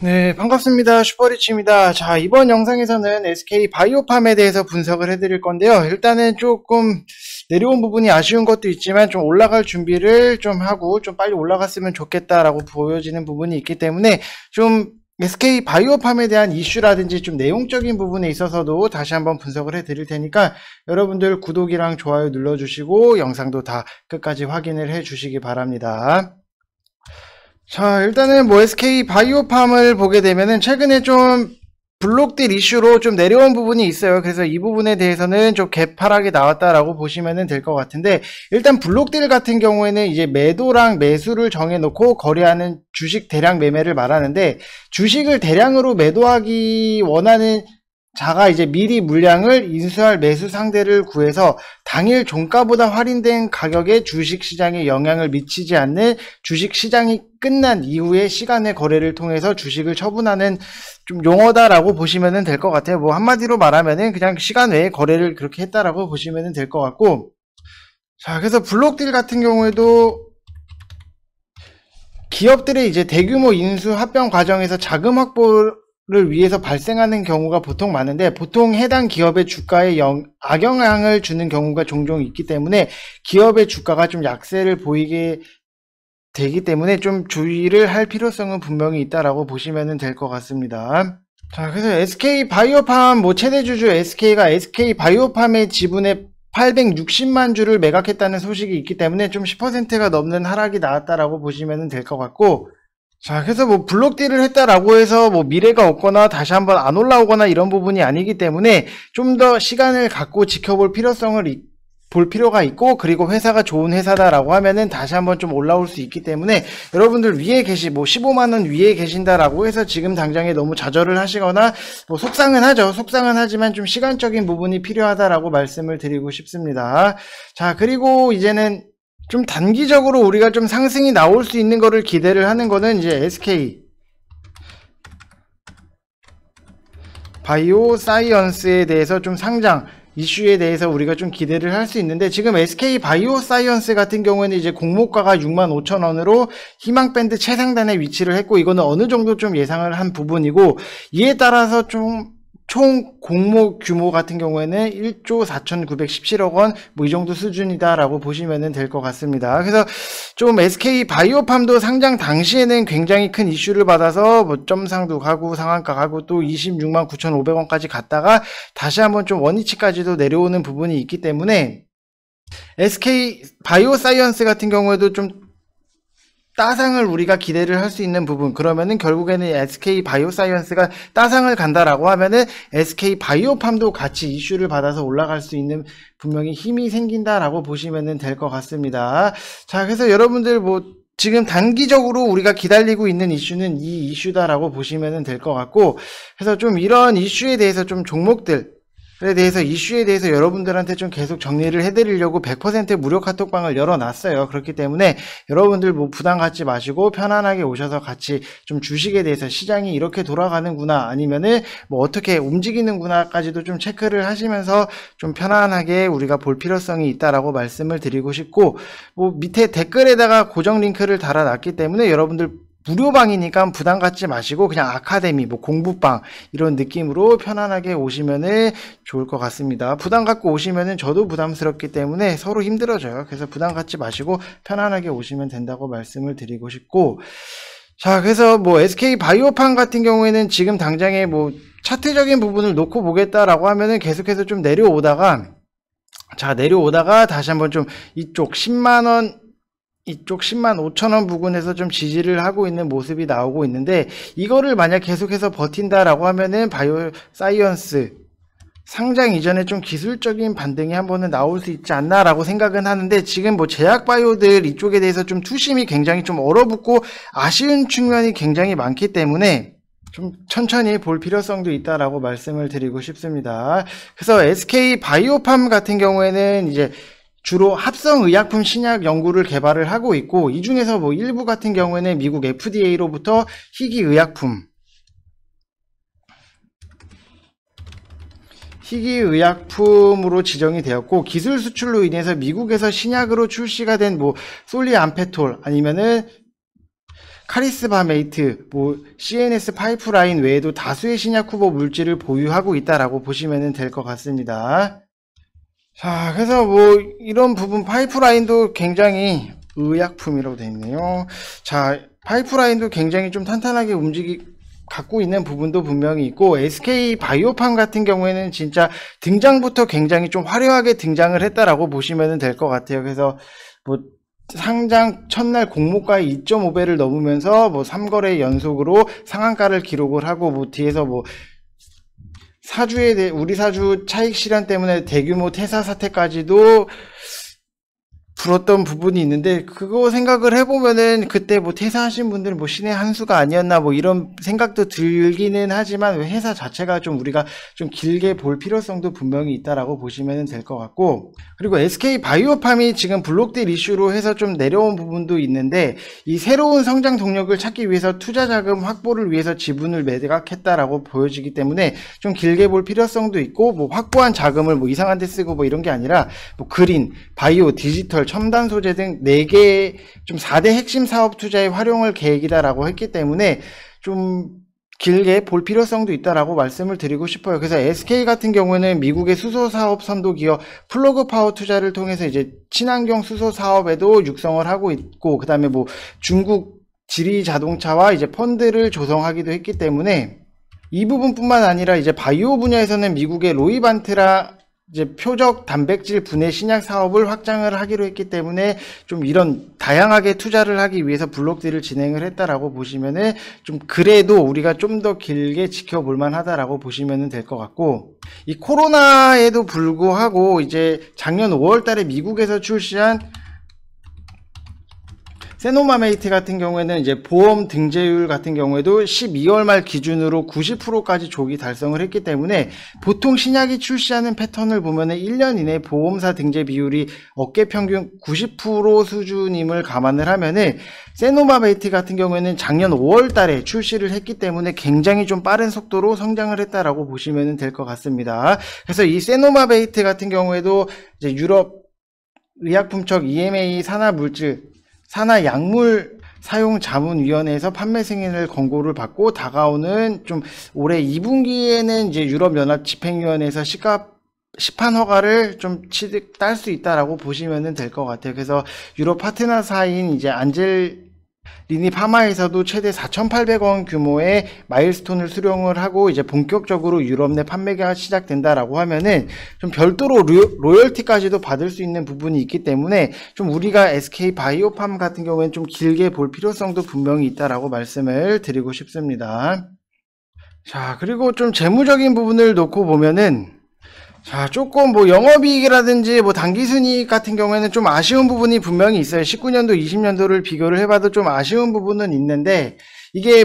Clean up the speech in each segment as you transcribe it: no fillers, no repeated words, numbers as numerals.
네, 반갑습니다. 슈퍼리치입니다. 자, 이번 영상에서는 SK 바이오팜에 대해서 분석을 해드릴 건데요. 일단은 조금 내려온 부분이 아쉬운 것도 있지만 좀 올라갈 준비를 좀 하고 좀 빨리 올라갔으면 좋겠다라고 보여지는 부분이 있기 때문에 좀 SK 바이오팜에 대한 이슈라든지 좀 내용적인 부분에 있어서도 다시 한번 분석을 해드릴 테니까 여러분들 구독이랑 좋아요 눌러주시고 영상도 다 끝까지 확인을 해주시기 바랍니다. 자, 일단은 뭐 SK 바이오팜을 보게 되면은 최근에 좀 블록딜 이슈로 좀 내려온 부분이 있어요. 그래서 이 부분에 대해서는 좀 개파락이 나왔다라고 보시면 될 것 같은데, 일단 블록딜 같은 경우에는 이제 매도랑 매수를 정해놓고 거래하는 주식 대량 매매를 말하는데, 주식을 대량으로 매도하기 원하는 자가 이제 미리 물량을 인수할 매수 상대를 구해서 당일 종가보다 할인된 가격에 주식시장에 영향을 미치지 않는 주식시장이 끝난 이후의 시간의 거래를 통해서 주식을 처분하는 좀 용어다라고 보시면 될 것 같아요. 뭐 한마디로 말하면은 그냥 시간 외에 거래를 그렇게 했다라고 보시면 될 것 같고, 자, 그래서 블록딜 같은 경우에도 기업들의 이제 대규모 인수 합병 과정에서 자금 확보를 위해서 발생하는 경우가 보통 많은데, 보통 해당 기업의 주가에 악영향을 주는 경우가 종종 있기 때문에 기업의 주가가 좀 약세를 보이게 되기 때문에 좀 주의를 할 필요성은 분명히 있다라고 보시면 될 것 같습니다. 자, 그래서 SK 바이오팜 뭐 최대 주주 SK가 SK 바이오팜의 지분의 860만 주를 매각했다는 소식이 있기 때문에 좀 10%가 넘는 하락이 나왔다라고 보시면 될 것 같고, 자, 그래서 뭐 블록딜을 했다라고 해서 뭐 미래가 없거나 다시 한번 안 올라오거나 이런 부분이 아니기 때문에 좀 더 시간을 갖고 지켜볼 볼 필요가 있고, 그리고 회사가 좋은 회사다라고 하면은 다시 한번 좀 올라올 수 있기 때문에 여러분들 위에 뭐 15만원 위에 계신다라고 해서 지금 당장에 너무 좌절을 하시거나 뭐 속상은 하죠. 속상은 하지만 좀 시간적인 부분이 필요하다라고 말씀을 드리고 싶습니다. 자, 그리고 이제는 좀 단기적으로 우리가 좀 상승이 나올 수 있는 거를 기대를 하는 거는 이제 SK 바이오 사이언스에 대해서 좀 상장 이슈에 대해서 우리가 좀 기대를 할 수 있는데, 지금 SK 바이오 사이언스 같은 경우에는 이제 공모가가 65,000원으로 희망밴드 최상단에 위치를 했고, 이거는 어느 정도 좀 예상을 한 부분이고, 이에 따라서 좀 총 공모 규모 같은 경우에는 1조 4,917억 원 뭐 이 정도 수준이다라고 보시면 될 것 같습니다. 그래서 좀 SK 바이오팜도 상장 당시에는 굉장히 큰 이슈를 받아서 뭐 점상도 가고 상한가 가고 또 26만 9,500원까지 갔다가 다시 한번 좀 원위치까지도 내려오는 부분이 있기 때문에 SK 바이오 사이언스 같은 경우에도 좀 따상을 우리가 기대를 할 수 있는 부분, 그러면은 결국에는 SK 바이오사이언스가 따상을 간다라고 하면은 SK 바이오팜도 같이 이슈를 받아서 올라갈 수 있는 분명히 힘이 생긴다라고 보시면 될 것 같습니다. 자, 그래서 여러분들 뭐 지금 단기적으로 우리가 기다리고 있는 이슈는 이 이슈다라고 보시면 될 것 같고, 그래서 좀 이런 이슈에 대해서 좀 이슈에 대해서 여러분들한테 좀 계속 정리를 해드리려고 100% 무료 카톡방을 열어놨어요. 그렇기 때문에 여러분들 뭐 부담 갖지 마시고 편안하게 오셔서 같이 좀 주식에 대해서 시장이 이렇게 돌아가는구나, 아니면은 뭐 어떻게 움직이는구나까지도 좀 체크를 하시면서 좀 편안하게 우리가 볼 필요성이 있다라고 말씀을 드리고 싶고, 뭐 밑에 댓글에다가 고정 링크를 달아놨기 때문에 여러분들 무료방이니까 부담 갖지 마시고 그냥 아카데미, 뭐 공부방 이런 느낌으로 편안하게 오시면은 좋을 것 같습니다. 부담 갖고 오시면은 저도 부담스럽기 때문에 서로 힘들어져요. 그래서 부담 갖지 마시고 편안하게 오시면 된다고 말씀을 드리고 싶고, 자, 그래서 뭐 SK 바이오팜 같은 경우에는 지금 당장에 뭐 차트적인 부분을 놓고 보겠다라고 하면은 계속해서 좀 내려오다가 다시 한번 좀 이쪽 10만 5천원 부근에서 좀 지지를 하고 있는 모습이 나오고 있는데, 이거를 만약 계속해서 버틴다라고 하면은 바이오 사이언스 상장 이전에 좀 기술적인 반등이 한번은 나올 수 있지 않나라고 생각은 하는데, 지금 뭐 제약 바이오들 이쪽에 대해서 좀 투심이 굉장히 좀 얼어붙고 아쉬운 측면이 굉장히 많기 때문에 좀 천천히 볼 필요성도 있다라고 말씀을 드리고 싶습니다. 그래서 SK 바이오팜 같은 경우에는 이제 주로 합성의약품 신약 연구를 개발을 하고 있고, 이 중에서 뭐 일부 같은 경우에는 미국 FDA로부터 희귀의약품으로 지정이 되었고, 기술 수출로 인해서 미국에서 신약으로 출시가 된 뭐 솔리암페톨 아니면은 카리스마 메이트, CNS 파이프라인 외에도 다수의 신약 후보 물질을 보유하고 있다라고 보시면 될 것 같습니다. 자, 그래서 이런 부분 파이프라인도 굉장히 의약품이라고 되어 있네요. 자, 파이프라인도 굉장히 좀 탄탄하게 갖고 있는 부분도 분명히 있고, SK 바이오팜 같은 경우에는 진짜 등장부터 굉장히 좀 화려하게 등장을 했다라고 보시면 될 것 같아요. 그래서 상장 첫날 공모가의 2.5배를 넘으면서 3거래 연속으로 상한가를 기록을 하고, 뒤에서 우리 사주 차익 실현 때문에 대규모 퇴사 사태까지도 불었던 부분이 있는데, 그거 생각을 해보면은 그때 퇴사하신 분들은 신의 한 수가 아니었나 이런 생각도 들기는 하지만, 회사 자체가 좀 우리가 좀 길게 볼 필요성도 분명히 있다라고 보시면 될 것 같고, 그리고 SK 바이오팜이 지금 블록딜 이슈로 해서 좀 내려온 부분도 있는데, 이 새로운 성장 동력을 찾기 위해서 투자 자금 확보를 위해서 지분을 매각했다라고 보여지기 때문에 좀 길게 볼 필요성도 있고, 확보한 자금을 이상한 데 쓰고 이런 게 아니라 그린, 바이오, 디지털, 첨단 소재 등 4개 좀 4대 핵심 사업 투자에 활용을 계획이다라고 했기 때문에 좀 길게 볼 필요성도 있다라고 말씀을 드리고 싶어요. 그래서 SK 같은 경우에는 미국의 수소 사업 선도 기업 플러그 파워 투자를 통해서 이제 친환경 수소 사업에도 육성을 하고 있고, 그다음에 중국 지리 자동차와 이제 펀드를 조성하기도 했기 때문에 이 부분뿐만 아니라 이제 바이오 분야에서는 미국의 로이반트라 이제 표적 단백질 분해 신약 사업을 확장을 하기로 했기 때문에 좀 이런 다양하게 투자를 하기 위해서 블록딜을 진행을 했다라고 보시면은 좀 그래도 우리가 좀 더 길게 지켜볼 만하다라고 보시면 될 것 같고, 이 코로나에도 불구하고 이제 작년 5월 달에 미국에서 출시한 세노마메이트 같은 경우에는 이제 보험 등재율 같은 경우에도 12월 말 기준으로 90%까지 조기 달성을 했기 때문에, 보통 신약이 출시하는 패턴을 보면은 1년 이내 보험사 등재 비율이 업계 평균 90% 수준임을 감안을 하면은, 세노마메이트 같은 경우에는 작년 5월 달에 출시를 했기 때문에 굉장히 좀 빠른 속도로 성장을 했다라고 보시면 될 것 같습니다. 그래서 이 세노마메이트 같은 경우에도 이제 유럽 의약품청 EMA 산하 약물 사용 자문위원회에서 판매 승인을 권고를 받고, 다가오는 좀 올해 2분기에는 이제 유럽연합 집행위원회에서 시판 허가를 좀 딸 수 있다라고 보시면 될 것 같아요. 그래서 유럽 파트너사인 이제 안젤리니 파마에서도 최대 4,800원 규모의 마일스톤을 수령을 하고 이제 본격적으로 유럽 내 판매가 시작된다라고 하면은 좀 별도로 로열티까지도 받을 수 있는 부분이 있기 때문에, 좀 우리가 SK 바이오팜 같은 경우에는 좀 길게 볼 필요성도 분명히 있다라고 말씀을 드리고 싶습니다. 자, 그리고 좀 재무적인 부분을 놓고 보면은, 자, 조금 영업이익이라든지 당기순이익 같은 경우에는 좀 아쉬운 부분이 분명히 있어요. 19년도, 20년도를 비교를 해봐도 좀 아쉬운 부분은 있는데, 이게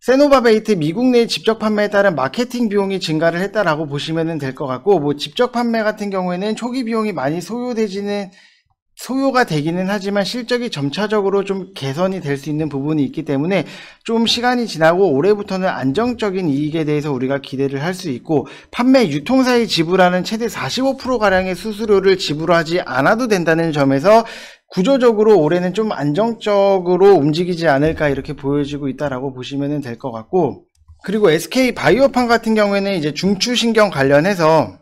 세노바베이트 미국 내 직접 판매에 따른 마케팅 비용이 증가를 했다라고 보시면 될 것 같고, 직접 판매 같은 경우에는 초기 비용이 많이 소요가 되기는 하지만 실적이 점차적으로 좀 개선이 될 수 있는 부분이 있기 때문에, 좀 시간이 지나고 올해부터는 안정적인 이익에 대해서 우리가 기대를 할 수 있고, 판매 유통사에 지불하는 최대 45%가량의 수수료를 지불하지 않아도 된다는 점에서 구조적으로 올해는 좀 안정적으로 움직이지 않을까 이렇게 보여지고 있다라고 보시면 될 것 같고, 그리고 SK 바이오팜 같은 경우에는 이제 중추신경 관련해서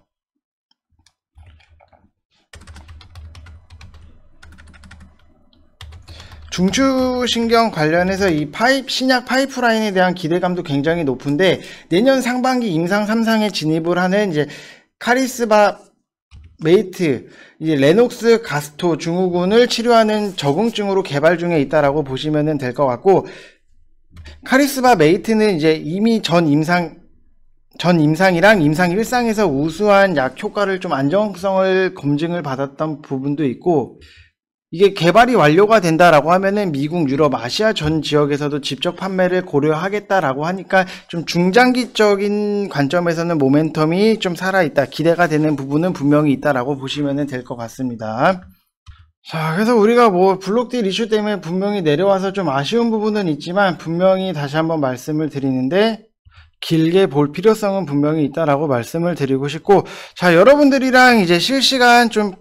중추신경 관련해서 이 신약 파이프라인에 대한 기대감도 굉장히 높은데, 내년 상반기 임상 3상에 진입을 하는 이제 카리스마 메이트, 이제 레녹스 가스토 증후군을 치료하는 적응증으로 개발 중에 있다라고 보시면 될 것 같고, 카리스마 메이트는 이제 이미 전 임상이랑 임상 1상에서 우수한 약 효과를 좀 안정성을 검증을 받았던 부분도 있고, 이게 개발이 완료가 된다라고 하면은 미국, 유럽, 아시아 전 지역에서도 직접 판매를 고려하겠다라고 하니까 좀 중장기적인 관점에서는 모멘텀이 좀 살아있다, 기대가 되는 부분은 분명히 있다라고 보시면 될 것 같습니다. 자, 그래서 우리가 블록딜 이슈 때문에 분명히 내려와서 좀 아쉬운 부분은 있지만, 분명히 다시 한번 말씀을 드리는데, 길게 볼 필요성은 분명히 있다라고 말씀을 드리고 싶고, 자, 여러분들이랑 이제 실시간 좀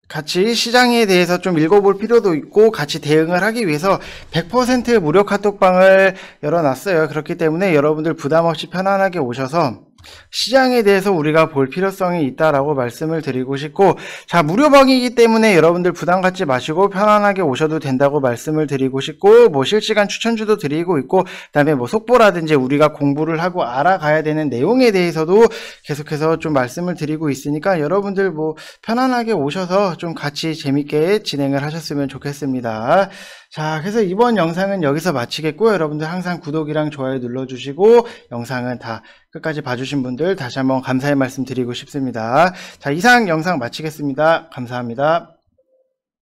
같이 시장에 대해서 좀 읽어볼 필요도 있고 같이 대응을 하기 위해서 100% 무료 카톡방을 열어놨어요. 그렇기 때문에 여러분들 부담 없이 편안하게 오셔서 시장에 대해서 우리가 볼 필요성이 있다라고 말씀을 드리고 싶고, 자, 무료방이기 때문에 여러분들 부담 갖지 마시고 편안하게 오셔도 된다고 말씀을 드리고 싶고, 뭐 실시간 추천주도 드리고 있고, 그다음에 뭐 속보라든지 우리가 공부를 하고 알아가야 되는 내용에 대해서도 계속해서 좀 말씀을 드리고 있으니까 여러분들 뭐 편안하게 오셔서 좀 같이 재밌게 진행을 하셨으면 좋겠습니다. 자, 그래서 이번 영상은 여기서 마치겠고요. 여러분들 항상 구독이랑 좋아요 눌러주시고 영상은 다 끝까지 봐주신 분들 다시 한번 감사의 말씀 드리고 싶습니다. 자, 이상 영상 마치겠습니다. 감사합니다.